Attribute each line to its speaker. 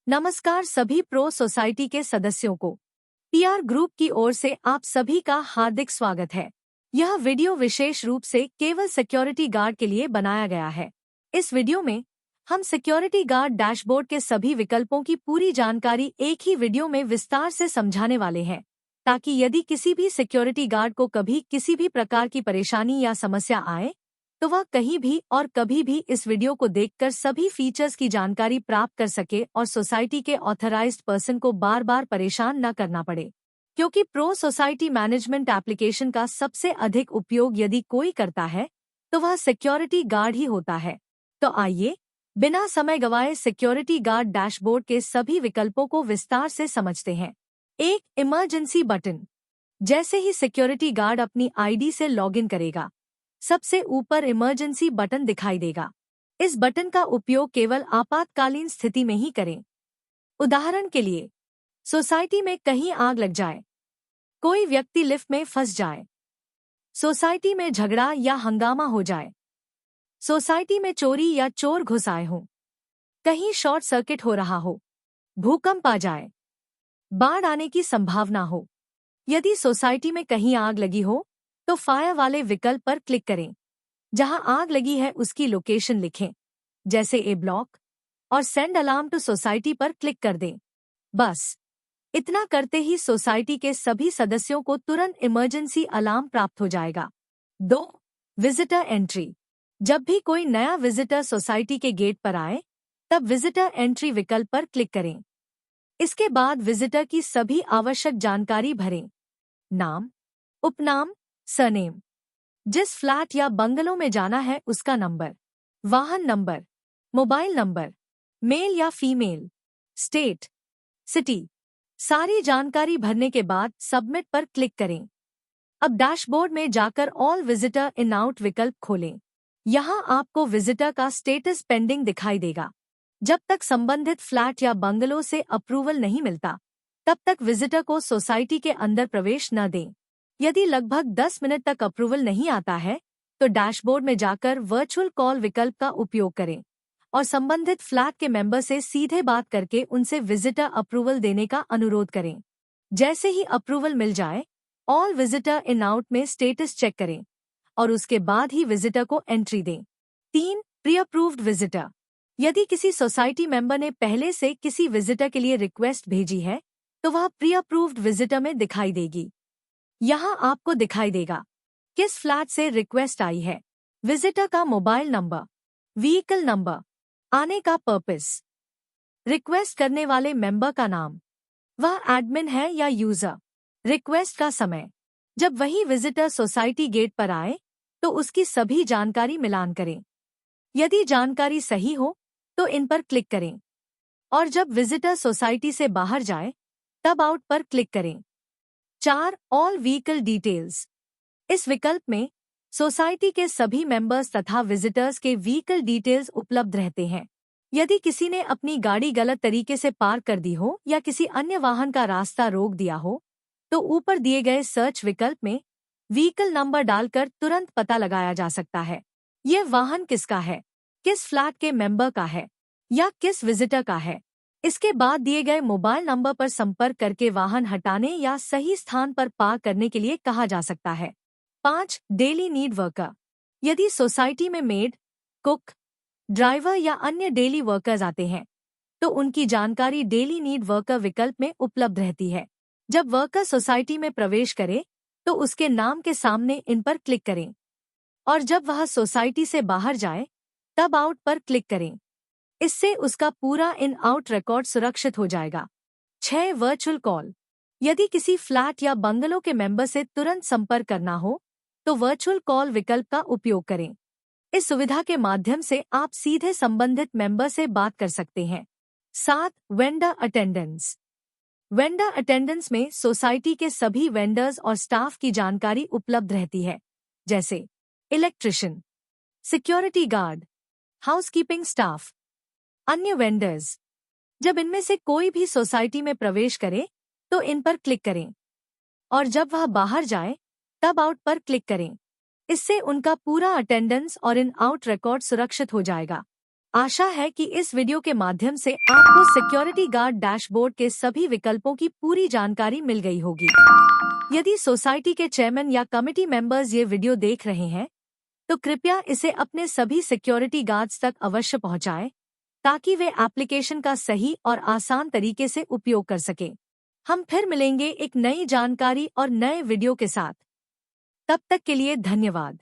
Speaker 1: नमस्कार सभी pro society के सदस्यों को पीआर ग्रुप की ओर से आप सभी का हार्दिक स्वागत है। यह वीडियो विशेष रूप से केवल सिक्योरिटी गार्ड के लिए बनाया गया है। इस वीडियो में हम सिक्योरिटी गार्ड डैशबोर्ड के सभी विकल्पों की पूरी जानकारी एक ही वीडियो में विस्तार से समझाने वाले हैं, ताकि यदि किसी भी सिक्योरिटी गार्ड को कभी किसी भी प्रकार की परेशानी या समस्या आए तो वह कहीं भी और कभी भी इस वीडियो को देखकर सभी फीचर्स की जानकारी प्राप्त कर सके और सोसाइटी के ऑथराइज्ड पर्सन को बार बार परेशान न करना पड़े। क्योंकि प्रो सोसाइटी मैनेजमेंट एप्लीकेशन का सबसे अधिक उपयोग यदि कोई करता है तो वह सिक्योरिटी गार्ड ही होता है। तो आइए बिना समय गवाए सिक्योरिटी गार्ड डैशबोर्ड के सभी विकल्पों को विस्तार से समझते हैं। एक इमरजेंसी बटन। जैसे ही सिक्योरिटी गार्ड अपनी आईडी से लॉगिन करेगा, सबसे ऊपर इमरजेंसी बटन दिखाई देगा। इस बटन का उपयोग केवल आपातकालीन स्थिति में ही करें। उदाहरण के लिए, सोसाइटी में कहीं आग लग जाए, कोई व्यक्ति लिफ्ट में फंस जाए, सोसाइटी में झगड़ा या हंगामा हो जाए, सोसाइटी में चोरी या चोर घुस आए हों, कहीं शॉर्ट सर्किट हो रहा हो, भूकंप आ जाए, बाढ़ आने की संभावना हो। यदि सोसाइटी में कहीं आग लगी हो तो फायर वाले विकल्प पर क्लिक करें। जहां आग लगी है उसकी लोकेशन लिखें, जैसे ए ब्लॉक, और सेंड अलार्म टू सोसाइटी पर क्लिक कर दें। बस इतना करते ही सोसाइटी के सभी सदस्यों को तुरंत इमरजेंसी अलार्म प्राप्त हो जाएगा। 2. Visitor entry. जब भी कोई नया विजिटर सोसाइटी के गेट पर आए तब विजिटर एंट्री विकल्प पर क्लिक करें। इसके बाद विजिटर की सभी आवश्यक जानकारी भरें, नाम, उपनाम, सरनेम, जिस फ्लैट या बंगलो में जाना है उसका नंबर, वाहन नंबर, मोबाइल नंबर, मेल या फीमेल, स्टेट, सिटी। सारी जानकारी भरने के बाद सबमिट पर क्लिक करें। अब डैशबोर्ड में जाकर ऑल विजिटर इन आउट विकल्प खोलें। यहाँ आपको विजिटर का स्टेटस पेंडिंग दिखाई देगा। जब तक संबंधित फ्लैट या बंगलो से अप्रूवल नहीं मिलता, तब तक विजिटर को सोसाइटी के अंदर प्रवेश न दें। यदि लगभग 10 मिनट तक अप्रूवल नहीं आता है तो डैशबोर्ड में जाकर वर्चुअल कॉल विकल्प का उपयोग करें और संबंधित फ्लैट के मेंबर से सीधे बात करके उनसे विजिटर अप्रूवल देने का अनुरोध करें। जैसे ही अप्रूवल मिल जाए, ऑल विजिटर इन आउट में स्टेटस चेक करें और उसके बाद ही विजिटर को एंट्री दें। 3. Pre approved visitor. यदि किसी सोसाइटी मेंबर ने पहले से किसी विजिटर के लिए रिक्वेस्ट भेजी है तो वह प्री अप्रूव्ड विजिटर में दिखाई देगी। यहाँ आपको दिखाई देगा किस फ्लैट से रिक्वेस्ट आई है, विजिटर का मोबाइल नंबर, व्हीकल नंबर, आने का पर्पस, रिक्वेस्ट करने वाले मेंबर का नाम, वह एडमिन है या यूजर, रिक्वेस्ट का समय। जब वही विजिटर सोसाइटी गेट पर आए तो उसकी सभी जानकारी मिलान करें। यदि जानकारी सही हो तो इन पर क्लिक करें और जब विजिटर सोसाइटी से बाहर जाए तब आउट पर क्लिक करें। 4. All vehicle details. इस विकल्प में सोसाइटी के सभी मेंबर्स तथा विजिटर्स के व्हीकल डिटेल्स उपलब्ध रहते हैं। यदि किसी ने अपनी गाड़ी गलत तरीके से पार्क कर दी हो या किसी अन्य वाहन का रास्ता रोक दिया हो तो ऊपर दिए गए सर्च विकल्प में व्हीकल नंबर डालकर तुरंत पता लगाया जा सकता है यह वाहन किसका है, किस फ्लैट के मेंबर का है या किस विजिटर का है। इसके बाद दिए गए मोबाइल नंबर पर संपर्क करके वाहन हटाने या सही स्थान पर पार्क करने के लिए कहा जा सकता है। 5. Daily need worker. यदि सोसाइटी में मेड, कुक, ड्राइवर या अन्य डेली वर्कर्स आते हैं तो उनकी जानकारी डेली नीड वर्कर विकल्प में उपलब्ध रहती है। जब वर्कर सोसाइटी में प्रवेश करे तो उसके नाम के सामने इन पर क्लिक करें और जब वह सोसाइटी से बाहर जाए तब आउट पर क्लिक करें। इससे उसका पूरा इन आउट रिकॉर्ड सुरक्षित हो जाएगा। 6. Virtual call. यदि किसी फ्लैट या बंगलो के मेंबर से तुरंत संपर्क करना हो तो वर्चुअल कॉल विकल्प का उपयोग करें। इस सुविधा के माध्यम से आप सीधे संबंधित मेंबर से बात कर सकते हैं। 7. Vendor attendance. वेंडर अटेंडेंस में सोसाइटी के सभी वेंडर्स और स्टाफ की जानकारी उपलब्ध रहती है, जैसे electrician, security guard, housekeeping staff, अन्य वेंडर्स। जब इनमें से कोई भी सोसाइटी में प्रवेश करे तो इन पर क्लिक करें और जब वह बाहर जाए तब आउट पर क्लिक करें। इससे उनका पूरा अटेंडेंस और इन आउट रिकॉर्ड सुरक्षित हो जाएगा। आशा है कि इस वीडियो के माध्यम से आपको सिक्योरिटी गार्ड डैशबोर्ड के सभी विकल्पों की पूरी जानकारी मिल गई होगी। यदि सोसाइटी के चेयरमैन या कमेटी मेंबर्स ये वीडियो देख रहे हैं, तो कृपया इसे अपने सभी सिक्योरिटी गार्ड्स तक अवश्य पहुंचाएं, ताकि वे एप्लीकेशन का सही और आसान तरीके से उपयोग कर सकें। हम फिर मिलेंगे एक नई जानकारी और नए वीडियो के साथ। तब तक के लिए धन्यवाद।